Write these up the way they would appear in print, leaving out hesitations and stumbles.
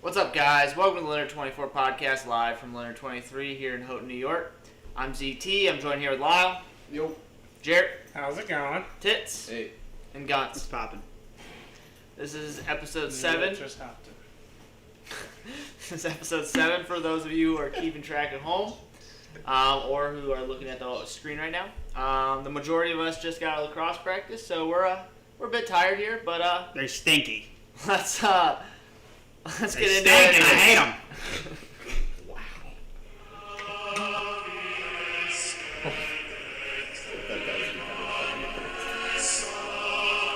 What's up, guys? Welcome to the Leonard 24 podcast, live from Leonard 23 here in Houghton, New York. I'm ZT. I'm joined here with Lyle. Yo. Jarrett. How's it going? Tits. Hey. And Guntz. It's popping. This is episode 7. Just have to. This is episode 7 for those of you who are keeping track at home or who are looking at the screen right now. The majority of us just got out of lacrosse practice, so we're a bit tired here, but They're stinky. let's get into I it. hate them.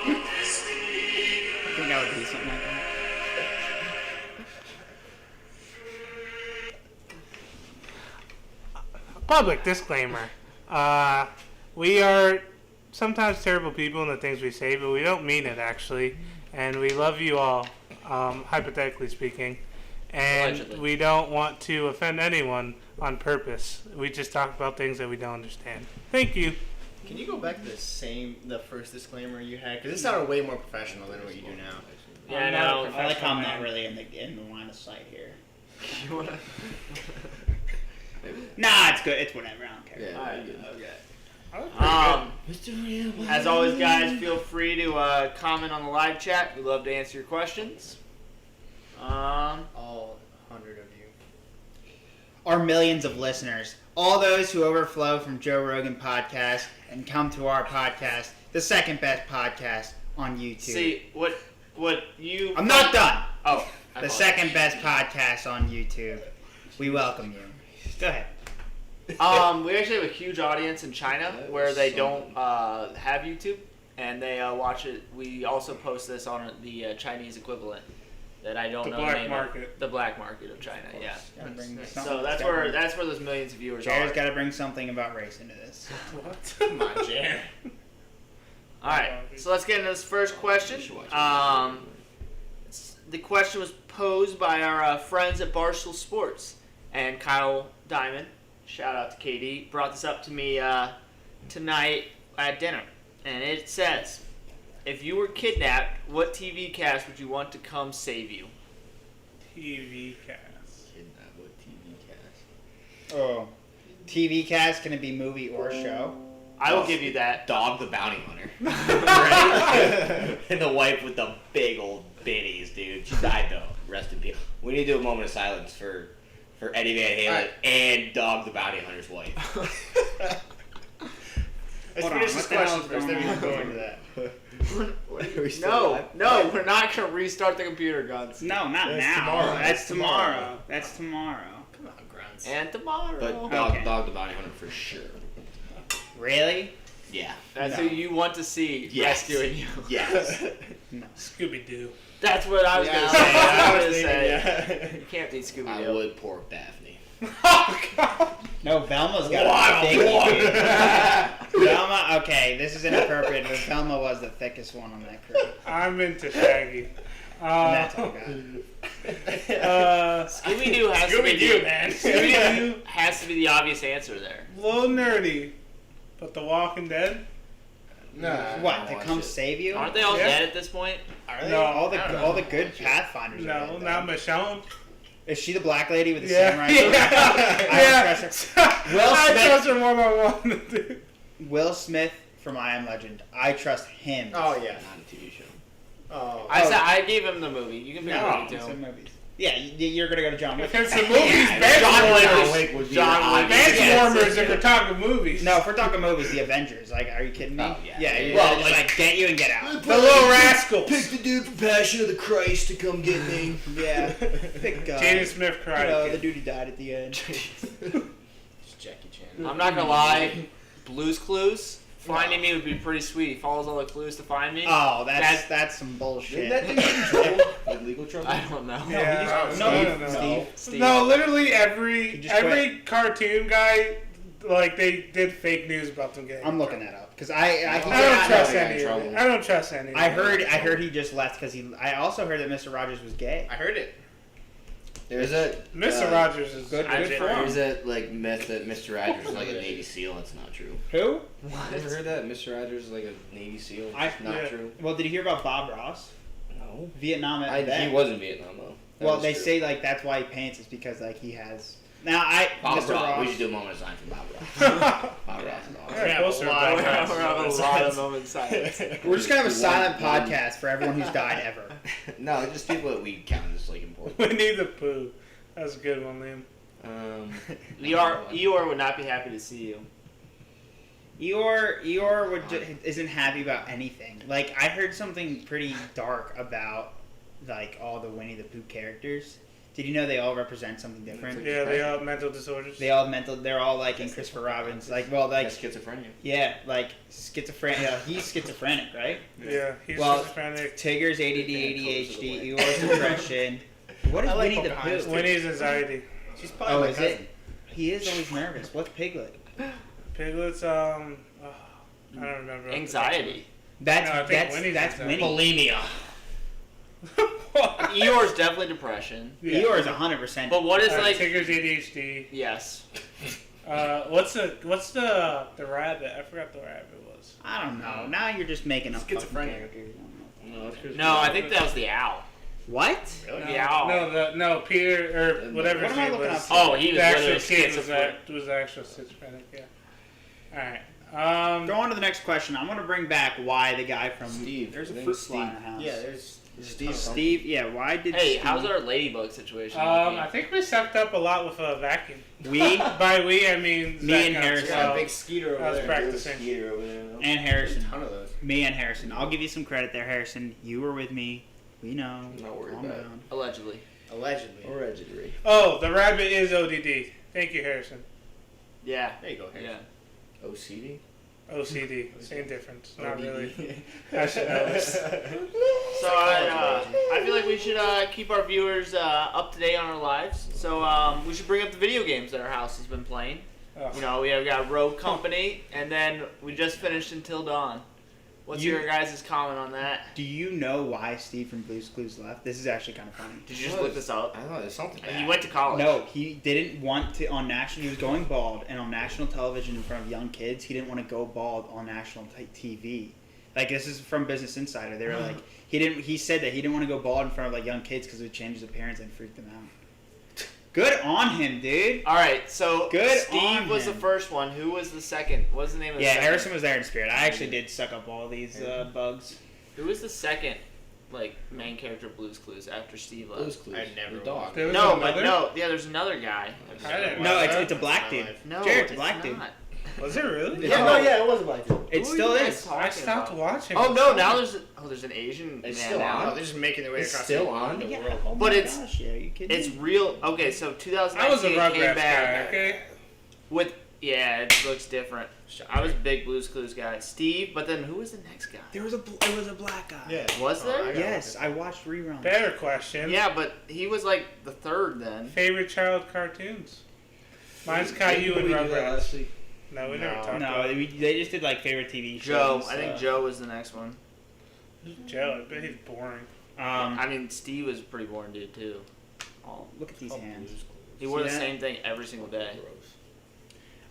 I think I would do something like that. Public disclaimer. We are sometimes terrible people in the things we say, but we don't mean it, actually. And we love you all, hypothetically speaking. And Allegedly. we don't want to offend anyone on purpose. We just talk about things that we don't understand. Thank you. Can you go back to the first disclaimer you had? Because this sounded way more professional than what you do now. Yeah, I know. I like how I'm not really in the line of sight here. You wanna- Nah, it's good. It's whatever. I don't care. Yeah. Alright, Mr. as always, guys, feel free to comment on the live chat. We love to answer your questions. All 100 of you. Our millions of listeners, all those who overflow from Joe Rogan podcast and come to our podcast, the second best podcast on YouTube. See what you. I'm not done. Oh, The second best podcast on YouTube. We welcome you. Go ahead. We actually have a huge audience in China where they don't have YouTube, and they watch it. We also post this on the Chinese equivalent that I don't The know black the name market. of. The black market of China, yeah. Gotta bring So something- that's where those millions of viewers Jared's are. got to bring something about race into this. What? Come on, Jared. All right, so let's get into this first question. The question was posed by our friends at Barstool Sports, and Kyle Diamond, shout out to KD, brought this up to me tonight at dinner, and it says, if you were kidnapped, what TV cast would you want to come save you? TV cast. What TV cast? Oh. TV cast, can it be movie or show? I will give you that. Dog the Bounty Hunter. Right? And the wife with the big old bitties, dude. She died, though. Rest in peace. We need to do a moment of silence for Eddie Van Halen Right. and Dog the Bounty Hunter's wife. Let's Hold on, finish what this the hell's question first, then we going can go on? into that. No, we're not going to restart the computer, Guns. No, not That's now. tomorrow. That's tomorrow. That's tomorrow. Come on, Grunts. And tomorrow. But Okay. Dog the Bounty Hunter for sure. Really? Yeah. That's No. who you want to see Yes. rescuing you. Yes. Scooby-Doo. That's what I was going to say. I was going to say. You can't beat I Scooby-Doo. would pork Daphne. No, Velma's got Wild a big boy. Velma, okay, this is inappropriate, but Velma was the thickest one on that crew. I'm into Shaggy. And that's all I got. Scooby-Doo has to be Scooby-Doo, man. Scooby-Doo has to be the obvious answer there. A little nerdy, but The Walking Dead. Nah. What, to watch come it. save you? Aren't they all Yeah. dead at this point? Are they? No. All I don't know. the good Pathfinders are No, dead, not though. Michonne. Is she the black lady with the Yeah. samurai? Yeah. I don't trust her. Will I Smith. trust her more than one, dude. Will Smith from I Am Legend. I trust him. Oh, yeah. Not a TV show. Oh. I gave him the movie. You can pick a No, movie it's too. in movies. Yeah, you're gonna go to John Wick. If it's the movies, John bench Wick would be John the Wick. obvious bench answer. warmers if we're talking movies. No, if we're talking movies, the Avengers. Like, are you kidding me? Oh, yeah. Yeah, Well, just like get you and get out. The Little Rascals. the dude from Passion of the Christ to come get me. Yeah. Pick Jaden Smith Karate the Kid. dude who died at the end. It's Jackie Chan. I'm not gonna lie. Blue's Clues. Finding me would be pretty sweet. He follows all the clues to find me. Oh, that's some bullshit. Didn't that dude get in trouble? Like legal trouble? I don't know. Yeah. No, no. Steve. No, literally He every just cartoon guy, like they did fake news about them getting. I'm looking that up because I I he don't got- trust got in any of trouble. it. I don't trust any. I of it. heard he just left because I also heard that Mr. Rogers was gay. I heard it. There's a Mr. Rogers is good- good good for for him. There's that like myth that Mr. Rogers is like a Navy SEAL. That's not true. Who? You ever heard that Mr. Rogers is like a Navy SEAL? I- It's not yeah. true. Well, did you hear about Bob Ross? No. Vietnam vet. He was in Vietnam though. Well, was they true. say like that's why he paints is because like he has. Now Bob Mr. Ross. Ross. We should do a moment of silence for Bob Ross. Bob Ross is awesome. Yeah, closer to We're Bob Ross. having a lot of moments silence. We're just gonna have a silent One- podcast for everyone who's died ever. No, just people that we count as like important. Winnie the Pooh. That's a good one, Liam. Eeyore would not be happy to see you. Eeyore isn't happy about anything. Like I heard something pretty dark about like all the Winnie the Pooh characters. Did you know they all represent something different? Yeah, they all have mental disorders. They all mental. They're all like in Christopher Robin's. Like Like schizophrenia. yeah, like schizophrenic. Yeah, he's schizophrenic, right? Yeah, he's Well, schizophrenic. Tigger's ADD, ADHD, Eeyore's depression. What is I like Winnie the Pocahontas Pooh? too. Winnie's anxiety. She's probably Oh, my is cousin. it? He is always nervous. What's Piglet? Piglet's, I don't remember. Anxiety. That's No, I think that's Winnie's that's anxiety. Winnie. Bulimia. Eeyore's definitely depression. Yeah. Eeyore's 100%. But what is like? Tigger's ADHD. Yes. What's the rabbit? I forgot the rabbit was. I don't know. Now you're just making up fucking Schizophrenia. characters. No, it's Chris No, I Rock. think that was the owl. What? Really? The owl. No, Peter or whatever What his am I name looking was. up? Oh, he was The actual literally kid was schizophrenic. the actual schizophrenic. Yeah. All right. Go on to the next question. I'm gonna bring back why the guy from Steve. There's a I think fruit Steve. fly in the house. Yeah, there's Steve. Steve. Yeah. Why did? Hey, Steve, how's our ladybug situation? I think we sucked up a lot with a vacuum. we By we, I mean Me Zach and Guntz, Harrison. got so a big skeeter I was over there. practicing. Skeeter over there. and Harrison? A ton of those. Me and Harrison. I'll give you some credit there, Harrison. You were with me. We know. I'm not worried Calm about it. down. Allegedly. Allegedly. Allegedly. Oh, the rabbit is ODD. Thank you, Harrison. Yeah. There you go, Harry. Yeah. OCD. OCD, same difference. Not ODD. really. I should know this. So I feel like we should keep our viewers up to date on our lives. So we should bring up the video games that our house has been playing. Oh. You know, we have got Rogue Company, and then we just finished Until Dawn. What's your guys' comment on that? Do you know why Steve from Blue's Clues left? This is actually kind of funny. Did you just look this up? I thought there's something. He went to college. No, he didn't want to on national. He was going bald, and on national television in front of young kids, he didn't want to go bald on national TV. Like this is from Business Insider. They were like, he didn't. He said that he didn't want to go bald in front of like young kids because it would change his appearance and freak them out. Good on him, dude. All right, so Good Steve on was him. the first one. Who was the second? What was the name of the Yeah, second? Harrison was there in spirit. I actually did suck up all these bugs. Who was the second, like, main character of Blue's Clues after Steve left? Blue's Clues. I never The dog. There was No, another? but no. Yeah, there's another guy. I didn't No, know that. it's a black dude. No, Jared's a it's black not. dude. Was it really? Yeah, no, yeah, it was a black dude. It Who are still you guys is. talking I stopped about? watching. Oh no! Now there's an Asian It's man still now. on? Oh, they're just making their way It's across still the, on? the Yeah, world. oh But my it's- gosh, yeah, are you kidding It's me? real. Okay, so I was a 2019 Rugrats came guy. back Okay. with it looks different. I was a big Blue's Clues guy, Steve. But then who was the next guy? There was a black guy. Yeah. Was there? I got Yes, it. I watched reruns. Better question. Yeah, but he was like the third then. Favorite child cartoons? Mine's Didn't Caillou and we do that Rugrats. last week? No, we No. never talked No, about it. they just did like favorite TV shows. Joe, and I think stuff. Joe was the next one. Joe, I bet he's boring. I mean, Steve was a pretty boring dude too. Oh, Look at these hands. he wore See the that? same thing every single day.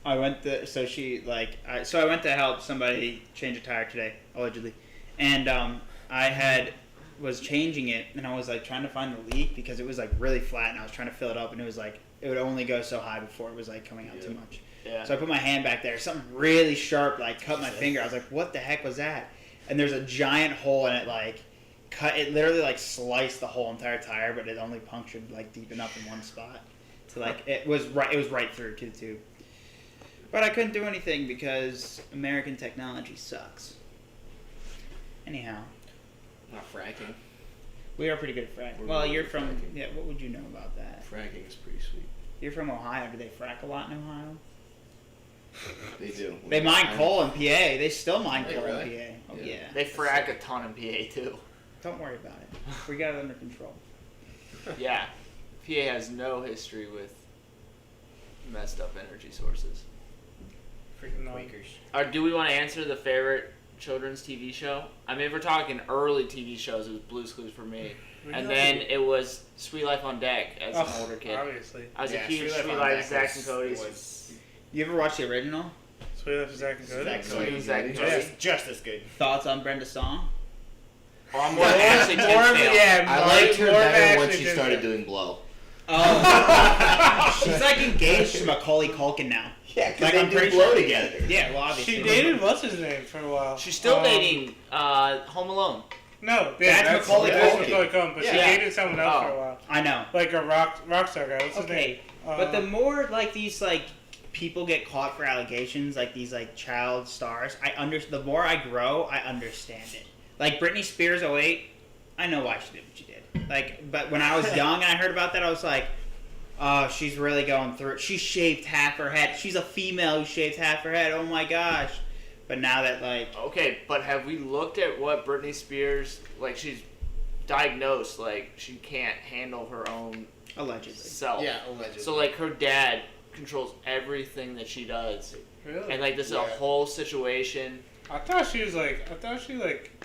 I went to I went to help somebody change a tire today, allegedly, and was changing it, and I was like trying to find the leak because it was like really flat, and I was trying to fill it up, and it was like it would only go so high before it was like coming out too much. Yeah. So I put my hand back there, something really sharp like cut my finger. I was like, what the heck was that? And there's a giant hole in it, like cut it literally like sliced the whole entire tire, but it only punctured like deep enough in one spot to like it was right through to the tube. But I couldn't do anything because American technology sucks. Anyhow, Not fracking. we are pretty good at fracking. We're Well, really you're good from at fracking. what would you know about that? Fracking is pretty sweet. You're from Ohio. Do they frack a lot in Ohio? They do. They mine coal in PA. They still mine Hey, coal really? in PA. Oh Yeah. yeah. They frack a ton in PA too. Don't worry about it. We got it under control. Yeah. PA has no history with messed up energy sources. Freaking No. Quakers. Or do we want to answer the favorite children's TV show? I mean, if we're talking early TV shows, it was Blue's Clues for me. And then it was Sweet Life on Deck as an older kid. Obviously. I was Yeah, a huge Sweet Sweet Life on Life Deck Zack and Cody's. was You ever watch the original? Sweet Life of Zack and Cody. Zack Sweet Cody. Zack and Just, Cody. just as good. Thoughts on Brenda's song? Or I'm more of Ashley Tisdale. Yeah, I liked her more of better once Ashley she Tisdale. started doing blow. Oh, she's like engaged to Macaulay Culkin now. Yeah, Like, I'm pretty blow sure- together. Yeah, well, obviously. She dated what's his name for a while. She's still dating Home Alone. No, yeah, That's Macaulay that's Culkin. Macaulay Culkin, but she Yeah. dated someone else Oh. for a while, I know. like a rock star guy. What's his name? Okay, but the more like these like people get caught for allegations, like these like child stars, the more I grow, I understand it. Like Britney Spears 08, I know why she did what she did. Like, but when I was young and I heard about that, I was like, oh, she's really going through it. She shaved half her head. She's a female who shaved half her head. Oh my gosh. But now that like, Okay, but have we looked at what Britney Spears, like, she's diagnosed, like, she can't handle her own allegedly. self. Yeah, allegedly. So, like, her dad controls everything that she does. Really? And, like, this is a Yeah. whole situation. I thought she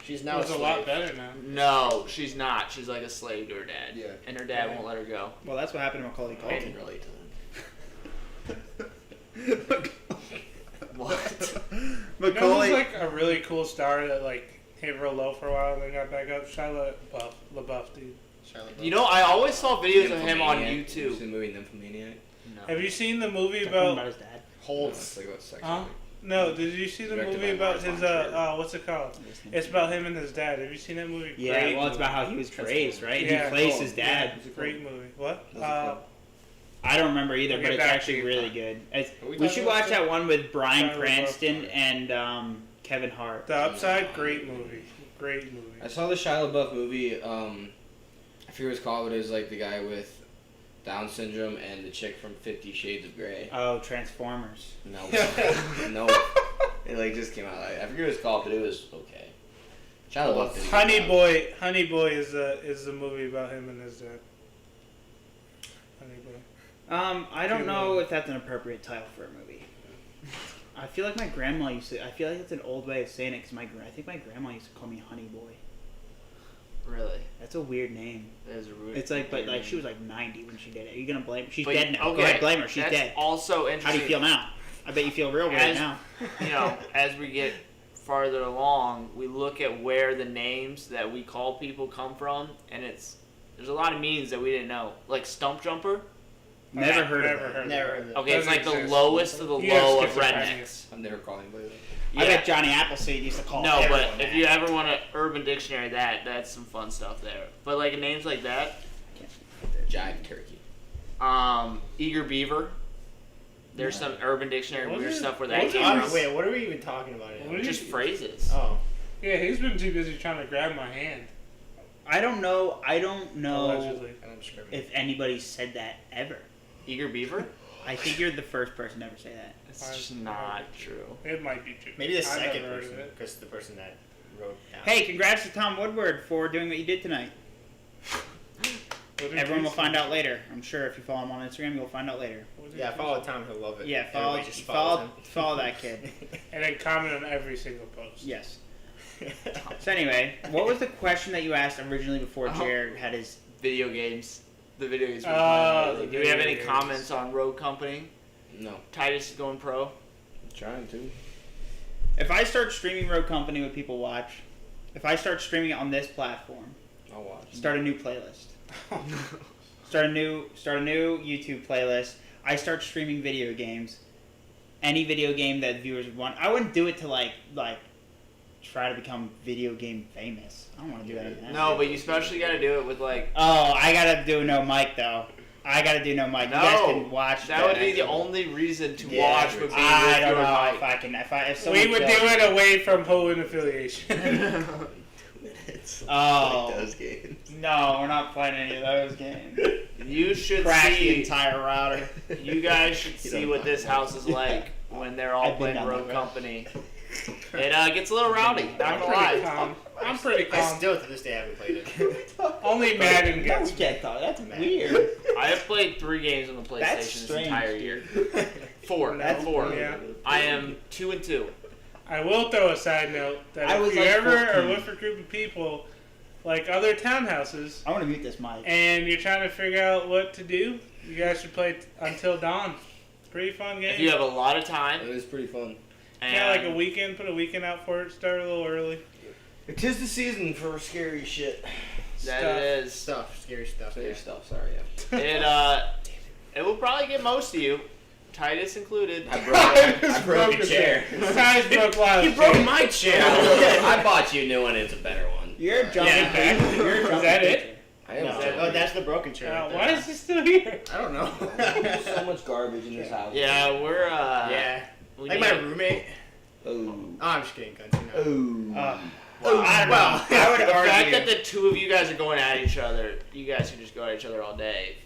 She's now was a a lot slave. better now. No, she's not. She's, like, a slave to her dad. Yeah. And her dad Yeah. won't let her go. Well, that's what happened to Macaulay I can Culkin. relate to that. What? You know Macaulay. who's like a really cool star that like hit real low for a while and then got back up? Shia LaBeouf, dude. Charlotte You know, I always saw videos of him on Nymphomaniac. You seen YouTube. the movie Nymphomaniac? No. Have you seen the movie Talking about? his dad. Holds. like about sex. Huh? No, did you see the Directed movie by about Lars his von Trier. what's it called? It's about him and his dad. Have you seen that movie? Yeah, Great well, it's movie. about how he was raised, right? Yeah. He plays his dad. Yeah, it's a great movie. What? What's it called? I don't remember either, I'll but get it's back to actually you. really good. Are we We talking should about watch that one with Bryan Shia LaBeouf. Cranston and Kevin Hart. The Upside, great movie. Great movie. I saw the Shia LaBeouf movie. I forget what it's called, but it was like the guy with Down syndrome and the chick from 50 Shades of Grey. Oh, Transformers. No, no, it like just came out. I forget what it's called, but it was okay. Shia LaBeouf didn't Honey Boy is the movie about him and his dad. Honey Boy. I don't Good know movie. if that's an appropriate title for a movie. I feel like my grandma used to. I feel like it's an old way of saying it because I think my grandma used to call me Honey Boy. Really? That's a weird name. That is a rude. It's like, but like she was like 90 when she did it. Are you gonna blame? She's But- dead now. okay, Go ahead, blame her. She's that's dead. Also interesting. How do you feel now? I bet you feel real weird As- now. You know, as we get farther along, we look at where the names that we call people come from, and there's a lot of meanings that we didn't know. Like stump jumper. Never heard of Never it. heard of Never it. heard of Okay, it's Doesn't like the exist. lowest of the You have low of schizophrenia. rednecks. I've never called anybody that. I Yeah. bet Johnny Appleseed used to call No, everyone but if that. you ever want to Urban Dictionary that's some fun stuff there. But like names like that, Jive turkey. Eager Beaver. There's some Urban Dictionary Was weird it? stuff where that Was came it? from. Wait, what are we even talking about What here? do Just you- phrases. Oh. Yeah, he's been too busy trying to grab my hand. I don't know Allegedly. And I'm discriminating. if anybody said that ever. Eager Beaver? I think you're the first person to ever say that. That's just not true. It might be true. Maybe the I've second never heard of person, it. because the person that wrote down. Hey, congrats to Tom Woodward for doing what you did tonight. What did Everyone you will say? find out later. I'm sure if you follow him on Instagram, you'll find out later. What did Yeah, you follow say? Tom, he'll love it. Yeah, Everybody just follows him. follow that kid. And then comment on every single post. Yes. So anyway, what was the question that you asked originally before Oh. Jared had his? Video games. The video games. we've been Oh, playing lately. the Do we have video any games. comments on Rogue Company? No, Titus is going pro. I'm trying to. If I start streaming Road Company with people watch, if I start streaming it on this platform, I'll watch. start a new playlist. Start a new YouTube playlist. I start streaming video games. Any video game that viewers would want. I wouldn't do it to like try to become video game famous. I don't want to do that. No, but you especially got to do it with like. Oh, I gotta do no mic though. I gotta do no mic. You guys No, can watch. That would be the actual- only reason to Yeah, watch would be I with don't your know mic. if I can. If someone We would do kills- it away from Hoenn affiliation. 2 minutes. Oh. Like those games. No, we're not playing any of those games. You should Crash the see. entire router. You guys should You see don't what know. this house is like when they're all I've been playing down that Rogue road. Company. It gets a little rowdy. Not I'm gonna pretty lie. calm. I'm pretty I calm. still, to this day, haven't played it. Only Madden gets Don't get that. That's Mad. weird. I have played 3 games on the PlayStation That's this strange. entire year. 4. That's 4. Yeah. I am 2-2. I will throw a side note that I if was you like ever are 14. with a group of people, like other townhouses, I want to mute this mic. and you're trying to figure out what to do, you guys should play Until Dawn. It's a pretty fun game. If you have a lot of time It was pretty fun. and Yeah, like a weekend, put a weekend out for it, start a little early. It is the season for scary shit. That it is. Scary stuff. Scary Yeah. stuff. Sorry. Yeah. It will probably get most of you, Titus included. I broke a chair. Titus broke Lyle's He broke chair. my chair. I bought you a new one. It's a better one. You're a jumping Yeah. teacher. You're a Is jumping that it? teacher. I am. No, so- oh, that's the broken chair. right Why there. is he still here? I don't know. There's so much garbage in this house. Yeah, we're Yeah. we Like need- my roommate. Oh. Oh, I'm just kidding, Guntz. You know. Oh. I don't know. Well, I would The fact argue. that the two of you guys are going at each other, you guys could just go at each other all day.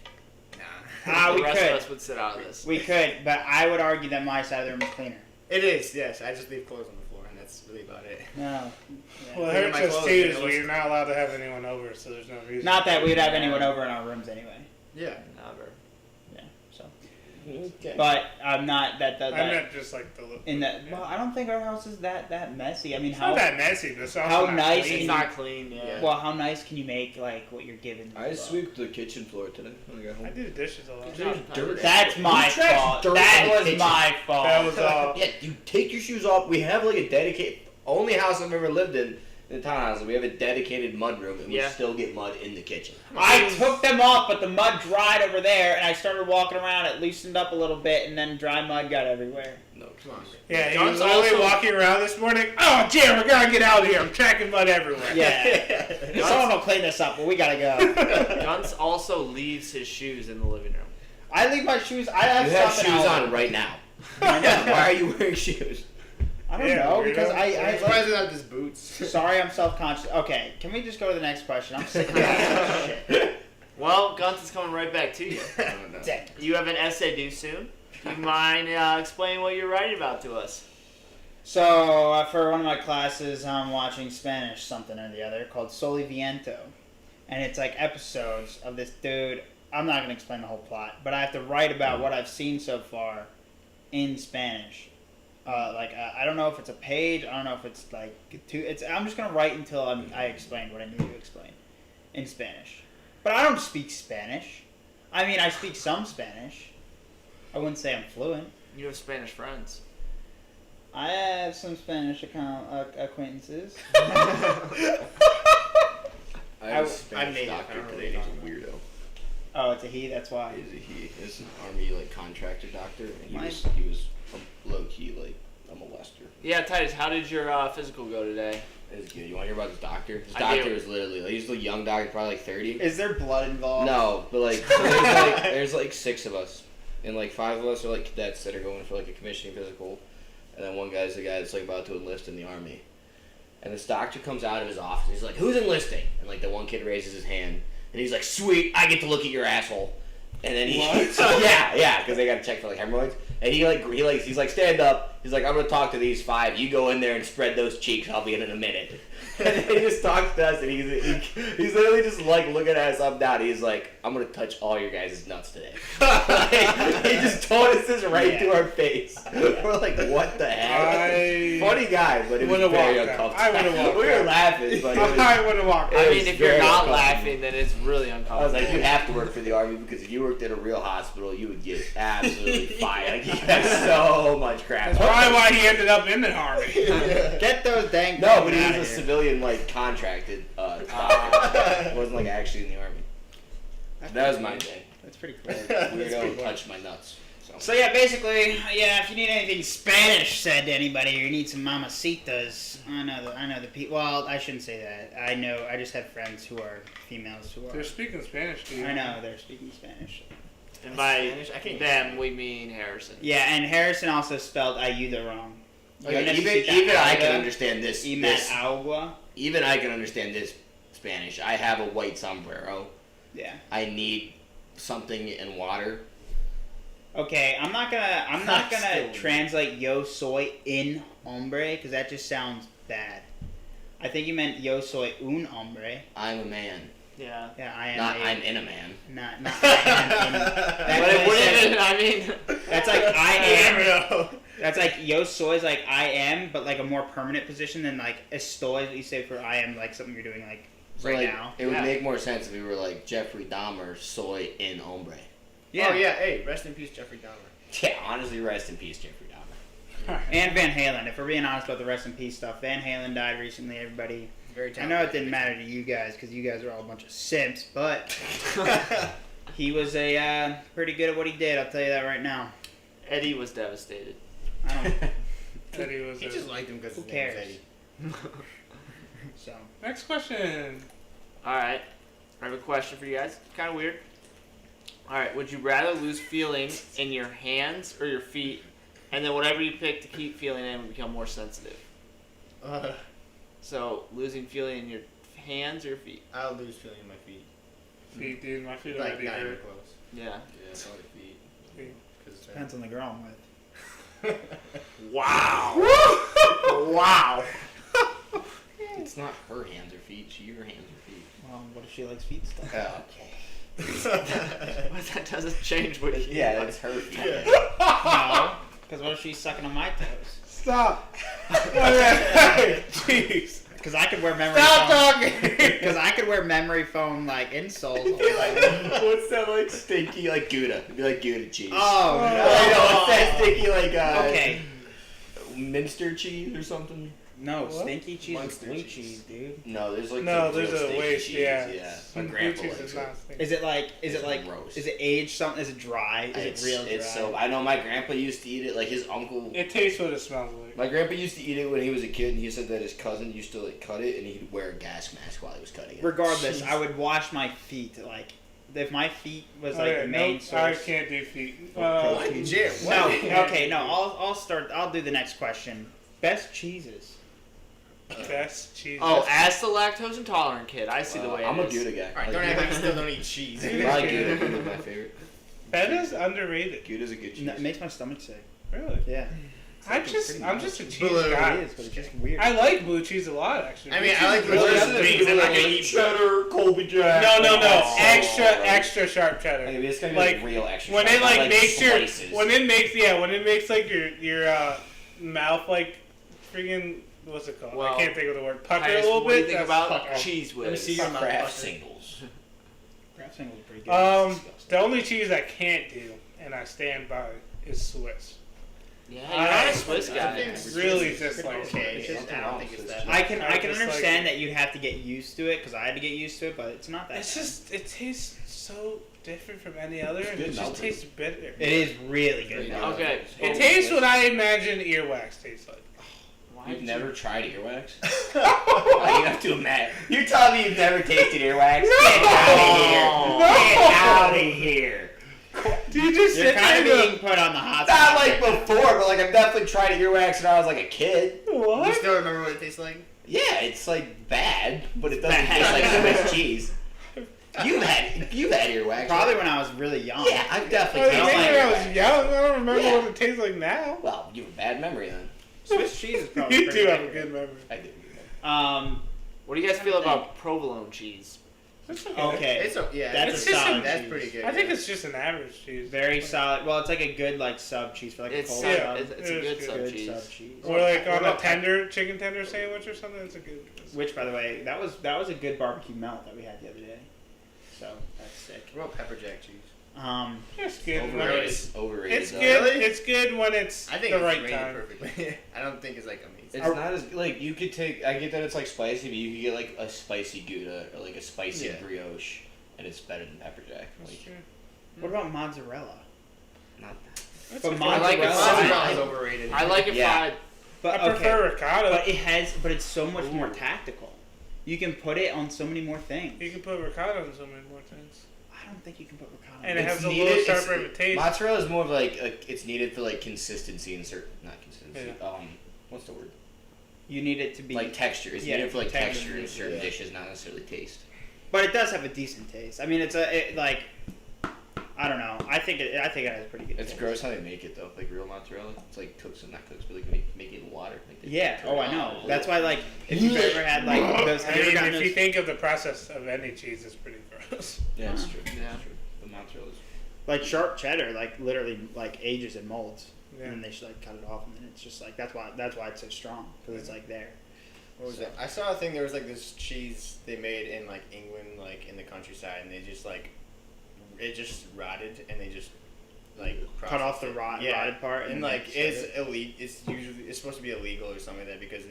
Nah. The we rest could. of us would sit out of this. We could, but I would argue that my side of the room is cleaner. It is, yes. I just leave clothes on the floor, and that's really about it. No. Well, it Look at hurts my us clothes, too, you know, so you're not allowed to have anyone over, so there's no reason. Not that we'd have anyone over in our rooms anyway. Yeah. Never. Yeah. So, Okay. but I'm not that. I meant just like the look. In that. Well, I don't think our house is that messy. I mean, It's how not that messy, but it's also how not nice clean. It's not clean. Yeah. well, how nice can you make like what you're given? I swept the kitchen floor today when I got I home. do the dishes a lot. There's dirt. That's my Who tracks fault. dirt That in the was kitchen? my fault. That was all. Yeah, you take your shoes off. We have like a dedicated, only house I've ever lived in the townhouse. We have a dedicated mud room, and we Yeah. still get mud in the kitchen. I took them off, but the mud dried over there, and I started walking around. It loosened up a little bit, and then dry mud got everywhere. No, Come on. Yeah, he Guntz was literally also- walking around this morning. Oh, Jim, we gotta get out of here. I'm tracking mud everywhere. Yeah. Someone will clean this up, but we gotta go. Guntz also leaves his shoes in the living room. I leave my shoes. I have You have something shoes else. on right now. Why are you wearing shoes? I don't Yeah, know weirdo. because Why I does it have his boots? sorry, I'm self-conscious. Okay, can we just go to the next question? I'm sick of this shit. Well, Guntz is coming right back to you. I don't know. Dang. You have an essay due soon. Do you mind explaining what you're writing about to us? So for one of my classes, I'm watching Spanish something or the other called Soliviento, and it's like episodes of this dude. I'm not gonna explain the whole plot, but I have to write about what I've seen so far in Spanish. I don't know if it's a page. I don't know if it's like two. It's. I'm just gonna write until I explain what I need to explain in Spanish. But I don't speak Spanish. I mean, I speak some Spanish. I wouldn't say I'm fluent. You have Spanish friends. I have some Spanish acquaintances. I have a I'm Spanish native. I doctor don't know today. what He's you're a weirdo. Oh, it's a he. That's why. He's a he. He's an army like contractor doctor, and he Mine- was a low key like a molester. Yeah, Titus, how did your physical go today? It was good. You want to hear about this doctor? This I doctor do. was literally like, he's a young doctor, probably like 30. Is there blood involved? No, but like there's like 6 of us, and like 5 of us are like cadets that are going for like a commissioning physical, and then one guy's the guy that's like about to enlist in the army. And this doctor comes out of his office. He's like, "Who's enlisting?" And like the one kid raises his hand, and he's like, "Sweet, I get to look at your asshole." And then he, yeah, because they got to check for like hemorrhoids. And he's like, "Stand up." He's like, "I'm gonna talk to these 5. You go in there and spread those cheeks. I'll be in a minute." And then he just talks to us, and he's literally just like looking at us up down. He's like, "I'm gonna touch all your guys' nuts today." Like, he just told us this right to our face. We're like, "What the hell?" Funny guy, but it was Would've very walked out. uncomfortable. I would've walked We were out. laughing, but it was, I would have walked. I It mean, was if you're very not uncomfortable. laughing, then it's really I uncomfortable. was like, "You have to work for the army because if you worked at a real hospital, you would get absolutely fired. Like, you got so much crap." That's probably why he ended up in the army. Get those dang. No, but he outta was a here. civilian, like contracted. Doctor. It wasn't like actually in the army. That was my day. That's pretty cool. Weirdo touched my nuts. So yeah, basically, yeah. If you need anything Spanish said to anybody, or you need some mamacitas, I know the people. Well, I shouldn't say that. I just have friends who are females who They're are. speaking Spanish to you. I know they're speaking Spanish. And by Spanish? I can't them, we mean Harrison. Yeah, and Harrison also spelled Ayuda wrong. Like, even I can understand this. Y this agua. even I can understand this Spanish. I have a white sombrero. Yeah. I need something in water. Okay, I'm not gonna translate yo soy in hombre because that just sounds bad. I think you meant yo soy un hombre. I'm a man. Yeah. Yeah, I am. Not I'm in a man. Not I am in. But it wouldn't, I mean. That's like I am. That's like yo soy is like I am, but like a more permanent position than like estoy. What you say for I am, like something you're doing like So right like, now. it would Yeah. make more sense if we were like Jeffrey Dahmer, soy in hombre. Yeah. Oh yeah, hey, rest in peace, Jeffrey Dahmer. Yeah, honestly, rest in peace, Jeffrey Dahmer. And Van Halen. If we're being honest about the rest in peace stuff, Van Halen died recently. Everybody. Very I know it didn't matter to you guys because you guys are all a bunch of simps, but he was pretty good at what he did. I'll tell you that right now. Eddie was devastated. I don't. Eddie was He just liked him because Who his name was cares? Eddie. So Next question. All right, I have a question for you guys. Kind of weird. All right, would you rather lose feeling in your hands or your feet, and then whatever you pick to keep feeling in would become more sensitive? So losing feeling in your hands or your feet? I'll lose feeling in my feet. Feet, dude. My feet Like, already not even hurt. close. Yeah. Yeah, probably feet. Feet. depends on the girl I'm with. Wow. Wow. It's not her hands or feet. Your hands or feet. Well, what if she likes feet stuff? Oh, okay. But that doesn't change what you Yeah, that's her feet. No, because what if she's sucking on my toes? Stop. Okay. Jeez. Because I could wear memory. Stop foam. talking. Because I could wear memory foam like insoles. All the time. What's that like stinky like Gouda? It'd be like Gouda cheese. Oh I no! know, what's that stinky like Okay. Minster cheese or something? No, What? stinky cheese is Munster blue cheese. cheese, dude. No, there's like No, some there's real a stinky waste. cheese, Yeah. My Blue grandpa cheese likes is it. not stinky. Is it like? Is It's it like? gross. Is it aged something? Is it dry? Is it real dry? It's so. I know my grandpa used to eat it. Like his uncle. It tastes what it smells like. My grandpa used to eat it when he was a kid, and he said that his cousin used to like cut it, and he'd wear a gas mask while he was cutting it. Regardless, Jeez. I would wash my feet. Like, if my feet was like Okay, the main nope, I source. can't do feet. What? Jim, No, what? okay, no. I'll start. I'll do the next question. Best cheeses. Best cheese. Oh, as the lactose intolerant kid, I see the way I'm it a is. Gouda guy. Alright, don't act like you still don't eat cheese. Probably Gouda. Gouda's my favorite. Feta's underrated. Gouda's a good cheese. No, it makes my stomach sick. Really? Yeah. I'm just a cheese Blue guy. It is, but it's just weird. I like blue cheese a lot, actually. I mean, Blue I like cheese blue is cheese really wings, and I can eat cheddar, Colby Jack. No, Oh, extra sharp cheddar. Okay, it's gonna be Like, like real extra. When sharp, it not like makes slices. when it makes like your mouth like freaking what's it called? Well, I can't think of the word. Pucker Titus, a little what do you bit. think That's about pucker. cheese Let me whiz? see your Craft motherfucker. singles. Kraft singles are pretty good. The only cheese I can't do, and I stand by, is Swiss. Yeah, you're not a Swiss I guy. think Swiss Really is just like okay. It's It's just, I don't think it's that. I can I can just like understand it. that you'd have to get used to it because I had to get used to it, but it's not that. It's bad. just it tastes so different from any other, and good it just melted. tastes bitter. It is really good. Yeah. though. Okay. It tastes what I imagine earwax tastes like. Why You've did never tried earwax? Oh, you have to imagine. You're telling me you've never tasted earwax? Get out of here! Do you just You're sit kind of there being put on the hot Not spot. like before, but like I've definitely tried earwax when I was like a kid. and go, You what? still remember what it tastes like? Yeah, it's like bad, but it doesn't Bad. taste like Swiss cheese. You've had earwax. Probably right? when I was really young. Yeah, I've I definitely was tasted thinking when I was earwax. young. I don't remember Yeah. what it tastes like now. Well, you have a bad memory then. Swiss cheese is probably You pretty do have a good. good memory. I do. What do you guys feel about provolone cheese? It's okay. Okay. It's a, yeah, That's It's a just solid that's cheese. pretty good. I think yeah. it's just an average cheese. Very solid. Well, it's like a good like sub cheese for like It's a cold yeah, sub. it's a it is good good. sub Good cheese. sub cheese. Or like What on a about chicken tender sandwich or something. It's a good. Which, by the way, that was a good barbecue melt that we had the other day. So that's sick. What about pepper jack cheese? It's good. when Overrated. It's, Overrated. it's though. good. Really? It's good when it's I think the it's right rated time. perfectly. I don't think it's like amazing. It's not as like you could take. I get that it's like spicy, but you could get like a spicy Gouda or like a spicy Yeah. brioche, and it's better than pepper jack. That's Like true. What about mozzarella? not that. That's But okay. I like it mozzarella- fried. Mozzarella is overrated. I like it Yeah. fried. But I prefer ricotta. but it's so much more Ooh. tactical. You can put it on so many more things. You can put ricotta on so many more things, I don't think you can put ricotta. and on it It's has a needed- little it's- sharper of a taste. Mozzarella is more of like it's needed for like consistency and certain not consistency. Yeah. What's the word? You need it to be Like texture. It's yeah, needed for like texture, texture in certain yeah. dishes, not necessarily taste. But it does have a decent taste. I mean, like I don't know. I think it has pretty good. It's taste. gross how they make it though, like real mozzarella. It's like cooks and not cooks, but like make it in water. Like they Yeah. turn Oh, it I know. on. That's why like if you've ever had like those. I Have you ever mean, gotten if you those? think of the process of any cheese, it's pretty gross. Yeah, it's true. Yeah. It's true. The mozzarella's Like sharp cheddar, like literally like ages in molds, Yeah. and then they should like cut it off, and then it's just like that's why it's so strong because it's like there. What was it? I saw a thing. There was like this cheese they made in like England, like in the countryside, and they just like it just rotted, and they just like Cut off the processed it. rotted part, and and like then it's shred illegal. It's supposed to be illegal or something like that because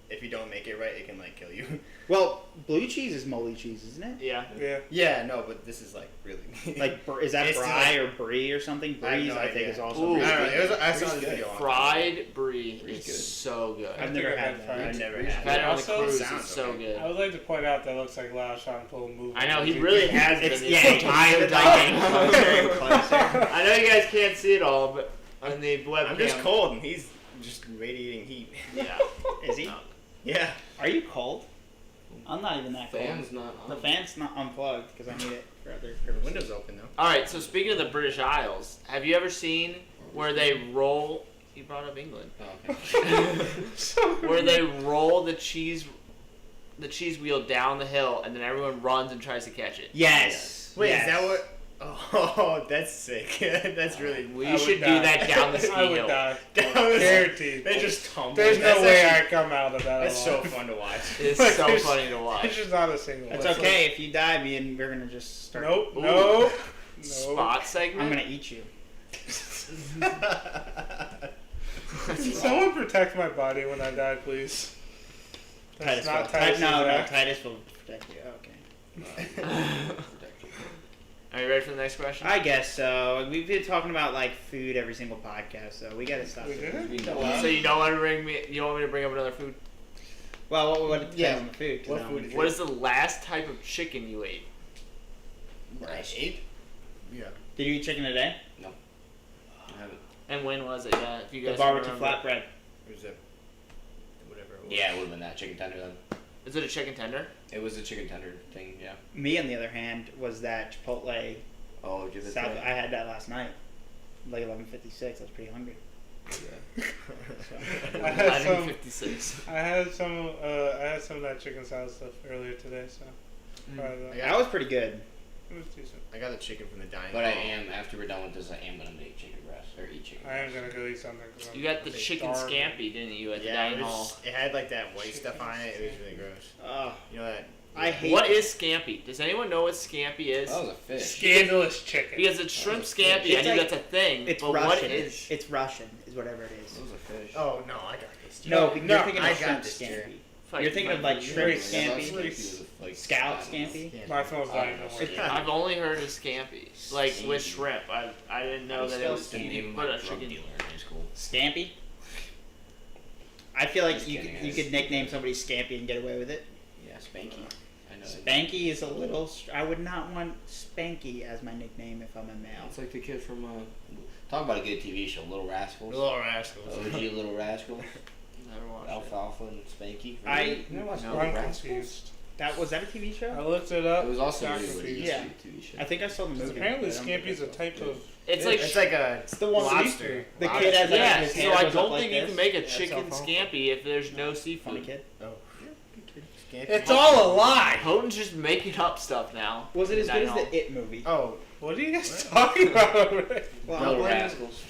if you don't make it right, it can like kill you. Well, blue cheese is moldy cheese, isn't it? Yeah. Yeah. Yeah, no, but this is like really Like, is that It's brie like- or brie or something? I have Brie, no I think, idea. is also Ooh. really I don't know. good. I saw this Pretty video. on Fried brie Pretty is good. so good. I've I never think I've had had that. fried I've never brie. had I've had it on the Also, cruise. sounds It's so okay. good. I would like to point out that it looks like Lyle's trying to pull a movie. I know he really has been. It's, It's yeah, iodine. closer. I know you guys can't see it all, but on the webcam. I'm just cold, and he's just radiating heat. Yeah. Is he? No. Yeah. Are you cold? I'm not even that cold. Fan's not on. The fan's not unplugged because I need it for other The purposes. window's open though. All right. So speaking of the British Isles, have you ever seen where they roll? You brought up England. Oh, okay. Where they roll the cheese wheel down the hill, and then everyone runs and tries to catch it. Yes. Wait, yes. is that what? Oh, that's sick. That's really. We I would should do die. that down the ski I would hill. die. Down the- Guaranteed. They just tumble. There's no That's way actually- I come out of that That's so alive. fun to watch. It's Like, so there's- funny to It's watch. just not a single. It's one. okay if you die, me and we're gonna just start. Nope. Ooh. Nope. No. Spot I'm segment. gonna eat you. Someone protect my body when I die, please. That's Titus not will. Titus' No, act. Titus will protect you. Okay. Are you ready for the next question? I guess so. We've been talking about like food every single podcast, so we gotta stop. We it. did it? Wow. So you don't want to bring me? You don't want me to bring up another food? Well, what depends Yeah. on the food. 'cause What I don't food wanna- is What is the last type of chicken you ate? I ate. Yeah. Did you eat chicken today? I haven't. And when was it? Yeah, if you The guys barbecue remember. flatbread. It was a whatever it was. Yeah, it would have been that chicken tender then. Is it a chicken tender? It was a chicken tender thing, yeah. Me, on the other hand, was that Chipotle Oh, give it South. that. I had that last night, like 11:56. I was pretty hungry. I had some. 56. I had some. I had some of that chicken salad stuff earlier today, so. Probably That was pretty good. it was decent. I got the chicken from the dining But I hall. am, after we're done with this, I am going to make chicken breast, or eat chicken I am breast. gonna go eat something. 'Cause You got the I'm chicken starving. scampi, didn't you, at the Yeah, dining it, hall? was, it had like that white stuff on it. It was really gross. Oh, You know that? I hate. What is scampi? Does anyone know what scampi is? That was a fish. Scandalous chicken. Because it's shrimp It's scampi. I like- knew that's a thing. It's but Russian. what is? It's Russian, is whatever it is. That was a fish. Oh no, I got this. No, No, you're thinking I of got shrimp this, scampi. Jerry. You're thinking of like shrimp Wait, scampi, Scampi? Like scout scampi. My phone's dying. Don't worry. I've only heard of scampi, like with shrimp. I didn't know that it was the name eating of but my a drug chicken. dealer in high school. Scampi. I feel like Just you kidding, you guys. could nickname somebody Scampi and get away with it. Yeah, Spanky. I know. Spanky is a little. I would not want Spanky as my nickname if I'm a male. It's like the kid from, talk about a good TV show, Little Rascals. Little rascals. OG Little Rascal. Never watched it. Alfalfa and Spanky. I- You never watched No. Little I'm Rascals? confused. That was that a TV I show? looked it up. It was also Got really what it confused. used to Yeah. be a TV show. I think I saw the movie. Apparently, but I don't scampi is a think I type saw it. of. It's like it's like a It's the one with lobster. the kid has like yeah. his So hair I goes up don't like think you this. can make a it's chicken alfalfa. scampi if there's no Funny seafood. kid. Oh. It's all a lie. Houghton's just making up stuff now. Was it as good Dining as hall. the It movie? Oh. What are you guys talking about over there? Well, Little I'm blaming- Rascals.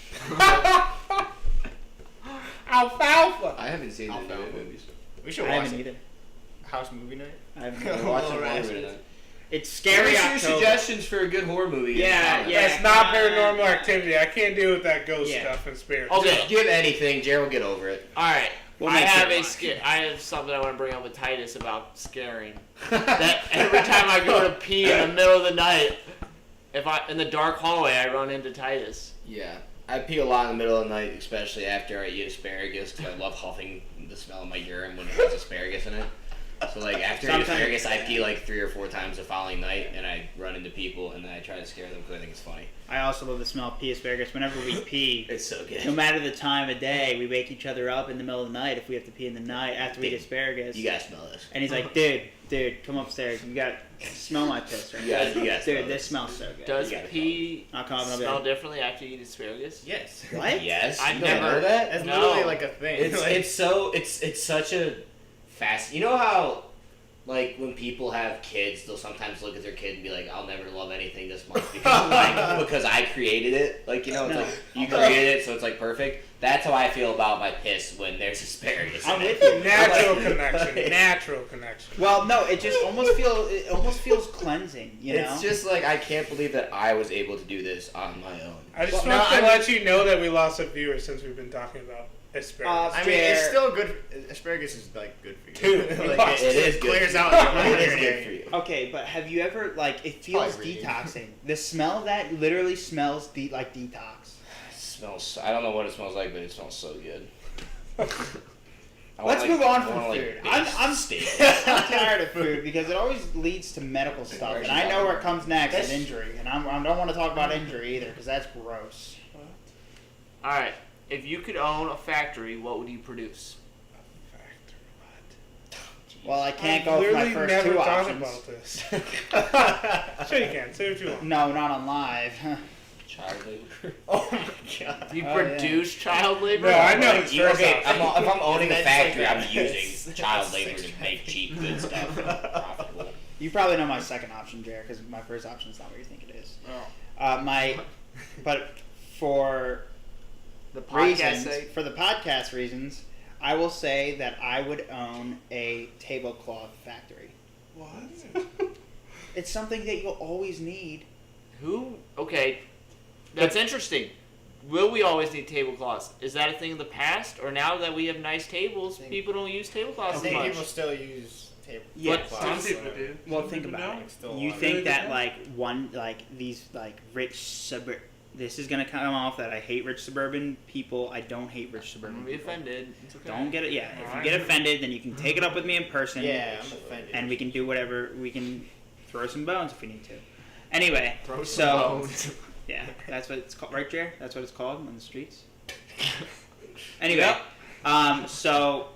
Alfalfa. I haven't seen the Alfalfa. new movies. We should I watch haven't it. either. House movie night. I haven't We're either. watching Little horror Rascals. tonight. It's scary Give us your October. suggestions for a good horror movie. Yeah, Comment. yeah. That's not paranormal activity. I can't deal with that ghost Yeah. stuff and spirits. Okay. Just give anything. Jared will get over it. All right. We'll I make have it a watch. I have something I want to bring up with Titus about scaring. That every time I go to pee in the middle of the night, if I in the dark hallway, I run into Titus. Yeah. I pee a lot in the middle of the night, especially after I eat asparagus, because I love huffing the smell of my urine when it has asparagus in it. So, like, after I eat Sometimes- asparagus, I pee like 3 or 4 times the following night, and I run into people, and then I try to scare them because I think it's funny. I also love the smell of pea asparagus. Whenever we pee, It's so no good. matter the time of day, we wake each other up in the middle of the night if we have to pee in the night after we eat asparagus. You gotta smell this. And he's like, dude, come upstairs. You got smell my piss right You gotta smell Dude, this. this smells so good. Does You gotta pee I'll come up and I'll be smell like, differently after you eat asparagus? Yes. what? Yes. I You never- don't know that? That's No. literally like a thing. It's Like, it's so it's such a fast. You know how like when people have kids, they'll sometimes look at their kid and be like, "I'll never love anything this much because because I created it." Like, you know, it's No. like you created it, so it's like perfect. That's how I feel about my piss when there's asparagus. I'm in it. with you. Natural Like- connection. Natural connection. Well, no, it just almost feels cleansing, you know? It's just like I can't believe that I was able to do this on my own. I just Well, want no, to I'm- let you know that we lost a viewer since we've been talking about asparagus. I mean, it's still good. Asparagus is like good for you. Dude, like, it is it good clears for you. out your It is mind. good for you. Okay, but have you ever it feels Probably reading. detoxing. The smell of that literally smells like detox. It smells. I don't know what it smells like, but it smells so good. Let's move on from like, food. big I'm steak. I'm tired of food because it always leads to medical stuff, and I know where it comes next, an injury, and I don't want to talk about injury either because that's gross. All right. If you could own a factory, what would you produce? Well, I can't I've go for my literally first never two thought options. about this. Sure you can. Say what you want. No, not on live. Child labor. Oh my god. You Oh, produce child labor? No, I know Like, it's you- first okay, option. if I'm owning a That's factory, like I'm that. using child labor That's to make cheap, good stuff. Profitable. You probably know my second option, Jared, because my first option is not what you think it is. Oh. But for The podcast reasons, sake. for the podcast reasons, I will say that I would own a tablecloth factory. What? It's something that you'll always need. Who? Okay. That's interesting. Will we always need tablecloths? Is that a thing in the past? Or now that we have nice tables, people don't use tablecloths I as think much? people still use table. Yeah, But Some people do. Well, Some think people about don't. it. Still You alive. think Really that good these rich suburb. This is gonna come off that I hate rich suburban people. I don't hate rich I'm suburban gonna be people. offended. It's okay. Don't get it. Yeah, if you Alright. get offended, then you can take it up with me in person. Yeah, I'm offended. And we can do whatever. We can throw some bones if we need to. Anyway, Throw some so bones. yeah, that's what it's called, right, Jer? That's what it's called on the streets. Anyway, Yep. so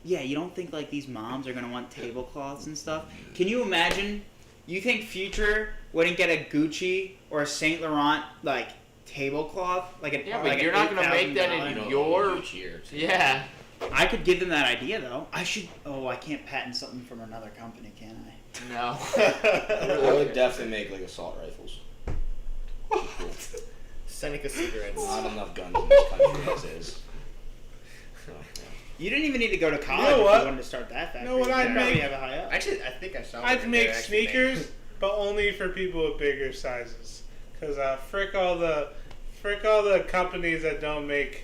yeah, you don't think like these moms are gonna want tablecloths and stuff? Can you imagine? You think Future wouldn't get a Gucci or a Saint Laurent like tablecloth? Like an Yeah, but like you're an not gonna make that $8,000? in You know, your- each year. Yeah. I could give them that idea though. I should. Oh, I can't patent something from another company, can I? No. I would definitely make like assault rifles. Cool. Seneca cigarettes. Not enough guns in this country as is. So, yeah. You didn't even need to go to college know if what? you wanted to start that factory. know what You I'd probably make? have it high up. Actually, I think I saw. I'd one make there actually made. sneakers, but only for people with bigger sizes. Cause frick all the companies that don't make